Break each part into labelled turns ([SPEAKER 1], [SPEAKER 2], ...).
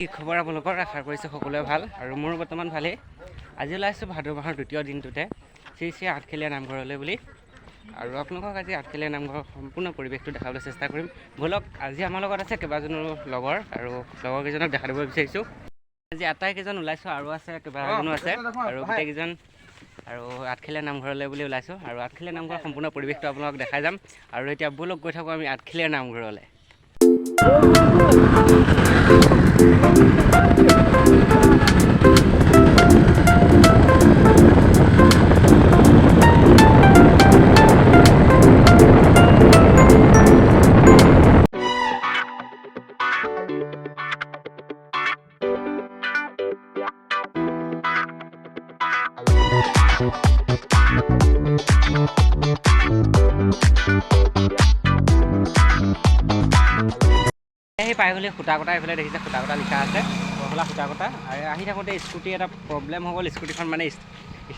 [SPEAKER 1] কি খবৰ আপোনালোকৰ? আশা কৰিছোঁ সকলোৱে ভাল আৰু মোৰ বৰ্তমান ভালেই। আজি ওলাইছোঁ ভাদ মাহৰ দ্বিতীয় দিনটোতে শ্ৰী শ্ৰী আঠখেলীয়া নামঘৰলৈ বুলি। আৰু আপোনালোকক আজি আঠখেলীয়া নামঘৰৰ সম্পূৰ্ণ পৰিৱেশটো দেখাবলৈ চেষ্টা কৰিম। ব'লক, আজি আমাৰ লগত আছে কেইবাজনো লগৰ আৰু লগৰকেইজনক দেখা দিব বিচাৰিছোঁ। আজি আটাইকেইজন ওলাইছোঁ আৰু আছে কেইবাজনো আছে আৰু গোটেইকেইজন আৰু আঠখেলীয়া নামঘৰলৈ বুলি ওলাইছোঁ আৰু আঠখেলীয়া নামঘৰৰ সম্পূৰ্ণ পৰিৱেশটো আপোনালোকক দেখাই যাম। আৰু এতিয়া ব'লক গৈ থাকোঁ আমি আঠখেলীয়া নামঘৰলৈ। সেই পাই গ'লে সূতা কটা, এইফালে দেখিছে সূতা কটা লিখা আছে, বহলা সূতা কটা। আৰু আহি থাকোঁতে স্কুটি এটা প্ৰব্লেম হৈ গ'ল, স্কুটিখন মানে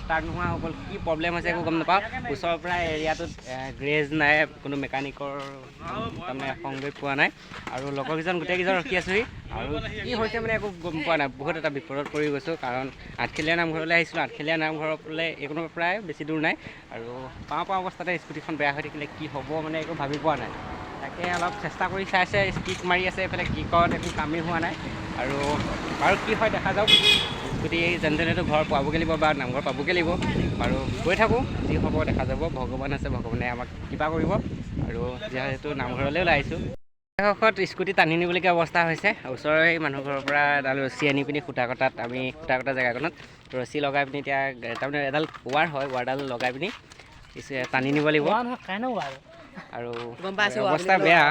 [SPEAKER 1] ষ্টাৰ্ট নোহোৱা হৈ গ'ল। কি প্ৰব্লেম হৈছে একো গম নাপাওঁ। ওচৰৰ পৰা এৰিয়াটোত গ্ৰেজ নাই, কোনো মেকানিকৰ তাৰমানে সংযোগ পোৱা নাই। আৰু লগৰকেইজন গোটেইকেইজন ৰখি আছোঁহি আৰু কি হৈছে মানে একো গম পোৱা নাই। বহুত এটা বিপদত পৰি গৈছোঁ, কাৰণ আঠখেলীয়া নামঘৰলৈ আহিছিলোঁ। আঠখেলীয়া নামঘৰলৈ এইকোনো প্ৰায় বেছি দূৰ নাই আৰু পাওঁ অৱস্থাতে স্কুটিখন বেয়া হৈ থাকিলে কি হ'ব মানে একো ভাবি পোৱা নাই। তাকে অলপ চেষ্টা কৰি চাইছে, কিক মাৰি আছে, এইফালে কিকত একো কামেই হোৱা নাই। আৰু কি হয় দেখা যাওক। স্কুটি যেনে তেনেতো ঘৰ পাবগৈ লাগিব বা নামঘৰ পাবগৈ লাগিব। আৰু গৈ থাকোঁ, যি হ'ব দেখা যাব। ভগৱান আছে, ভগৱানে আমাক কৃপা কৰিব। আৰু যিহেতু নামঘৰলৈ ওলাই আহিছোঁ, শেষত স্কুটি টানি নিবলগীয়া অৱস্থা হৈছে। ওচৰৰে মানুহ ঘৰৰ পৰা এডাল ৰছী আনি পিনি সূতা কটাত আমি সূতা কটা জেগাখনত ৰছী লগাই পিনি এতিয়া তাৰমানে এডাল ৱাৰ হয়, ৱাৰডাল লগাই পিনি টানি নিব লাগিব। আৰু অৱস্থা বেয়া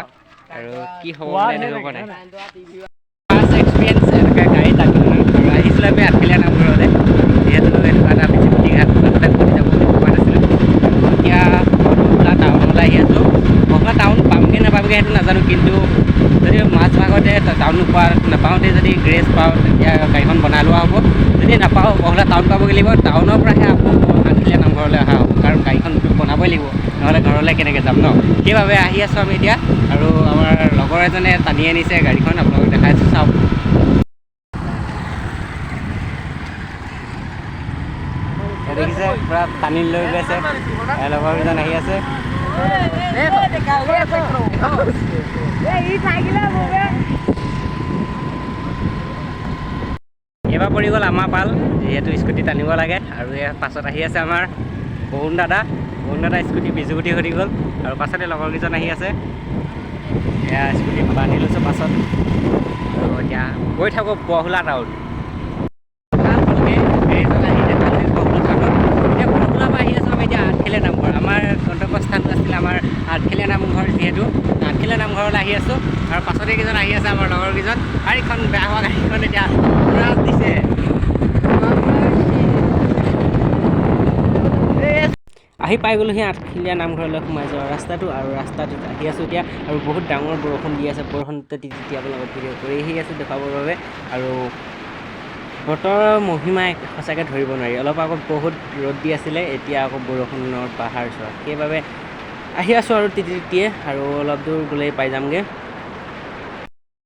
[SPEAKER 1] আৰু কি হ'ব মানে এনেকৈ পোৱা নাই। ফাৰ্ষ্ট এক্সপিৰিয়েঞ্চ এনেকৈ গাড়ীত লাগিব আৰু আহিছিলোঁ আমি আঠখেলীয়া নামঘৰলৈ। যিহেতু এনেকুৱা এটা বেছি ঘাট ঘূৰি যাব পোৱা নাছিলোঁ। এতিয়া বহলা টাউনলৈ আহি আছোঁ। বহলা টাউন পামগৈ নাপামগৈ সেইটো নাজানো, কিন্তু যদি মাজভাগতে টাউন নাপাওঁতে যদি গ্ৰেজ পাওঁ তেতিয়া গাড়ীখন বনাই লোৱা হ'ব। যদি নাপাওঁ বহলা টাউন পাবগৈ লাগিব। টাউনৰ পৰাহে আকৌ আঠখেলীয়া নামঘৰলৈ অহা হ'ব, কাৰণ গাড়ীখন বনাবই লাগিব, নহ'লে ঘৰলৈ কেনেকৈ যাম ন। সেইবাবে আহি আছোঁ আমি এতিয়া। আৰু আমাৰ লগৰ এজনে টানি আনিছে গাড়ীখন, আপোনালোকক দেখাইছোঁ, চাওক। দেখিছে পূৰা টানি লৈ গৈ আছে, লগৰকেইজন আহি আছে। এইবাৰ পৰি গ'ল আমাৰ পাল, যিহেতু স্কুটি টানিব লাগে। আৰু ইয়াৰ পাছত আহি আছে আমাৰ বৰুণ দাদা স্কুটি বিজুগুটি হৈ গ'ল। আৰু পাছতে লগৰকেইজন আহি আছে, এয়া স্কুটি বান্ধি লৈছোঁ পাছত। আৰু এতিয়া গৈ থাকোঁ বহলা টাউন। এতিয়া আঠখেলীয়া নামঘৰ আমাৰ গন্তব্যস্থানটো আছিলে, আমাৰ আঠখেলীয়া নামঘৰ। যিহেতু আঠখেলীয়া নামঘৰলৈ আহি আছোঁ আৰু পাছতে কেইজন আহি আছে আমাৰ লগৰকেইজন। গাড়ীখন বেয়া হোৱা গাড়ীখন এতিয়া ৰাজ দিছে। আহি পাই গ'লোহি আঠখেলীয়া নামঘৰলৈ সোমাই যোৱা ৰাস্তাটো, আৰু ৰাস্তাটোত আহি আছোঁ এতিয়া। আৰু বহুত ডাঙৰ বৰষুণ দি আছে, বৰষুণতে তিতি আপোনালোকক ভিডিঅ' কৰি আহি আছোঁ দেখুৱাবৰ বাবে। আৰু বতৰৰ মহিমা সঁচাকৈ ধৰিব নোৱাৰি। অলপ আগত বহুত ৰ'দ দি আছিলে, এতিয়া আকৌ বৰষুণৰ পাহাৰ চোৱা, সেইবাবে আহি আছোঁ আৰু তিতিয়ে। আৰু অলপ দূৰ গ'লেই পাই যামগৈ।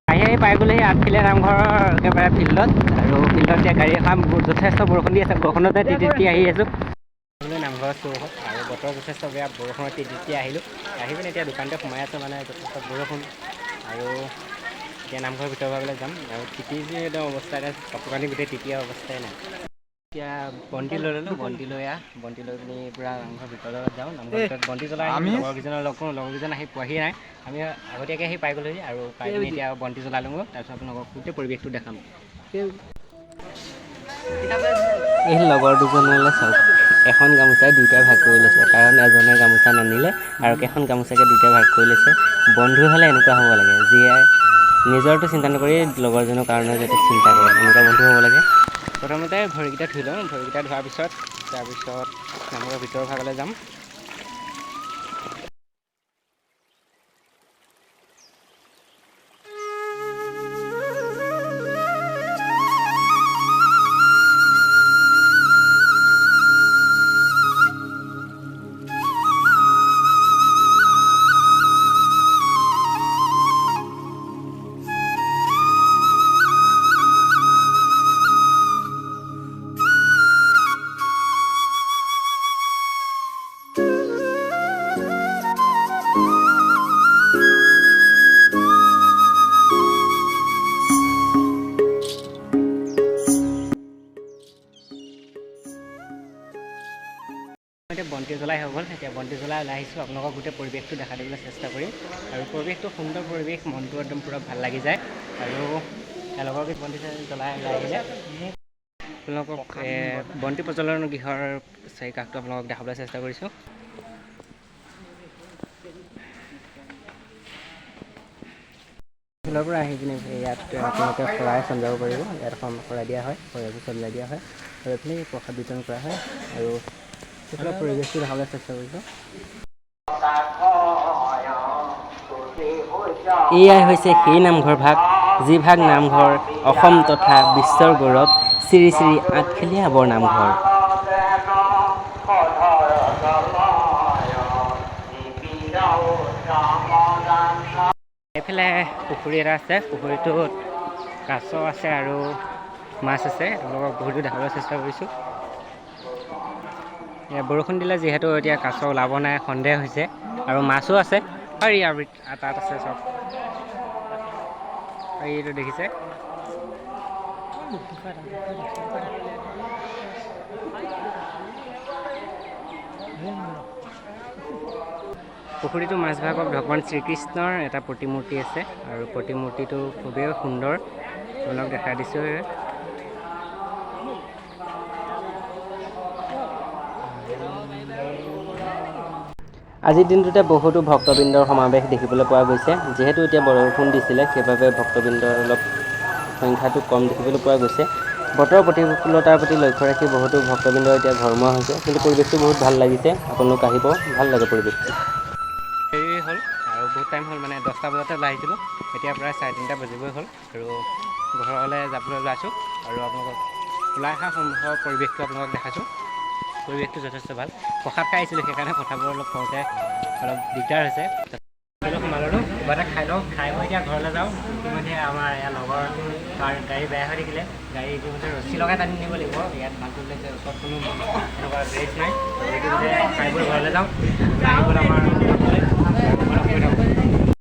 [SPEAKER 1] আহি পাই গ'লেহি আঠখেলীয়া নামঘৰৰ একেবাৰে ফিল্ডত। আৰু ফিল্ডত এতিয়া গাড়ী এখন যথেষ্ট বৰষুণ দি আছে, বৰষুণতে তিতি আহি আছোঁ নামঘৰৰ চৌহদ। আৰু বতৰ যথেষ্ট বেয়া, বৰষুণত তিতি আহিলোঁ। আহি পিনে এতিয়া দোকানতে সোমাই আছোঁ, মানে যথেষ্ট বৰষুণ। আৰু এতিয়া নামঘৰৰ ভিতৰ ভাগলৈ যাম। আৰু তিতি যে একদম অৱস্থা, এতিয়া কাপোৰ কানি গোটেই তিতিয়া অৱস্থাই নাই। এতিয়া বন্তি লৈ ল'লোঁ, বন্তি লৈ পিনি পূৰা নামঘৰৰ ভিতৰত যাওঁ। নামঘৰৰ ভিতৰত বন্তি জ্বলাই আমি লগৰকেইজনৰ লগৰকেইজন আহি পোৱাহি নাই, আমি আগতীয়াকৈ আহি পাই গ'লোহি। আৰু পাই পিনি এতিয়া বন্তি জ্বলাই লওঁ, তাৰপিছত আপোনালোকক গোটেই পৰিৱেশটো দেখাম। এই লগৰ দুজনলৈ চাওক, এখন গামোচাই দুয়োটাই ভাগ কৰি লৈছে, কাৰণ এজনে গামোচা নানিলে আৰু কেইখন গামোচাকে দুয়োটাই ভাগ কৰি লৈছে। বন্ধু হ'লে এনেকুৱা হ'ব লাগে, যিয়ে নিজৰটো চিন্তা নকৰি লগৰজনৰ কাৰণে যাতে চিন্তা কৰে, এনেকুৱা বন্ধু হ'ব লাগে। প্ৰথমতে ভৰিকেইটা ধুই লওঁ, ভৰিকেইটা ধোৱাৰ পিছত তাৰপিছত নামঘৰৰ ভিতৰৰ ভাগলৈ যাম। বন্তি জ্বলাই হৈ গ'ল। এতিয়া বন্তি জ্বলাই ওলাই আহিছোঁ, আপোনালোকক গোটেই পৰিৱেশটো দেখাই দিবলৈ চেষ্টা কৰিম। আৰু পৰিৱেশটো সুন্দৰ পৰিৱেশ, মনটো একদম পূৰা ভাল লাগি যায়। আৰু লগৰ বন্তি জ্বলাই ওলাই আহিলে আপোনালোকক বন্তি প্ৰজ্বলন গৃহৰ চাৰিকাষটো আপোনালোকক দেখাবলৈ চেষ্টা কৰিছোঁ। স্কুলৰ পৰা আহি কিনে ইয়াত আপোনালোকে শৰাই চঞ্জাব পাৰিব। ইয়াত এখন শৰাই দিয়া হয়, শৰাইবোৰ চঞ্জাই দিয়া হয় আৰু এইফালে প্ৰসাদ বিতৰণ কৰা হয়। আৰু সেইফালে পৰিৱেশটো দেখাবলৈ চেষ্টা কৰিছোঁ। এয়াই হৈছে সেই নামঘৰ ভাগ, যি ভাগ নামঘৰ অসম তথা বিশ্বৰ গৌৰৱ, শ্ৰী শ্ৰী আঠখেলীয়া বৰ নামঘৰ। এইফালে পুখুৰী এটা আছে, পুখুৰীটোত কাছ আছে আৰু মাছ আছে। আপোনালোকক বহুতো দেখাবলৈ চেষ্টা কৰিছোঁ। বৰষুণ দিলে যিহেতু এতিয়া কাছ ওলাব নাই সন্দেহ হৈছে, আৰু মাছো আছে। আৰু তাত আছে চব, এইটো দেখিছে। পুখুৰীটোৰ মাজভাগত ভগৱান শ্ৰীকৃষ্ণৰ এটা প্ৰতিমূৰ্তি আছে, আৰু প্ৰতিমূৰ্তিটো খুবেই সুন্দৰ, আপোনাক দেখাই দিছোঁ। আজিৰ দিনটোতে বহুতো ভক্তবৃন্দৰ সমাৱেশ দেখিবলৈ পোৱা গৈছে। যিহেতু এতিয়া বৰষুণ দিছিলে, সেইবাবে ভক্তবৃন্দৰ অলপ সংখ্যাটো কম দেখিবলৈ পোৱা গৈছে। বতৰৰ প্ৰতিকূলতাৰ প্ৰতি লক্ষ্য ৰাখি বহুতো ভক্তবৃন্দ এতিয়া ঘৰমুৱা হৈছে, কিন্তু পৰিৱেশটো বহুত ভাল লাগিছে। আপোনালোক আহিব, ভাল লাগে পৰিৱেশটো। দেৰি হ'ল আৰু বহুত টাইম হ'ল, মানে 10টা বজাতে ওলাই আহিছিলোঁ, এতিয়া প্ৰায় 3:30 বাজিবই হ'ল। আৰু ঘৰলৈ যাবলৈ ওলাইছোঁ, আৰু আপোনালোকক ওলাই অহা সন্মুখৰ পৰিৱেশটো আপোনালোকক দেখাইছোঁ। পৰিৱেশটো যথেষ্ট ভাল। প্ৰসাদ খাই আহিছিলোঁ, সেইকাৰণে কথাবোৰ অলপ কওঁতে অলপ দিগদাৰ হৈছে। সোমালোঁ, কিবা এটা খাই লওঁ, খাই মই এতিয়া ঘৰলৈ যাওঁ। ইতিমধ্যে আমাৰ ইয়াৰ লগৰ গাড়ী বেয়া হৈ থাকিলে, গাড়ী ইতিমধ্যে ৰছী লগাই টানি নিব লাগিব। ইয়াত মানুহ ওলাইছে, ওচৰত কোনো এনেকুৱা ড্ৰেছ নাই। ইতিমধ্যে খাই বৈ ঘৰলৈ যাওঁ। আহি গ'ল আমাৰ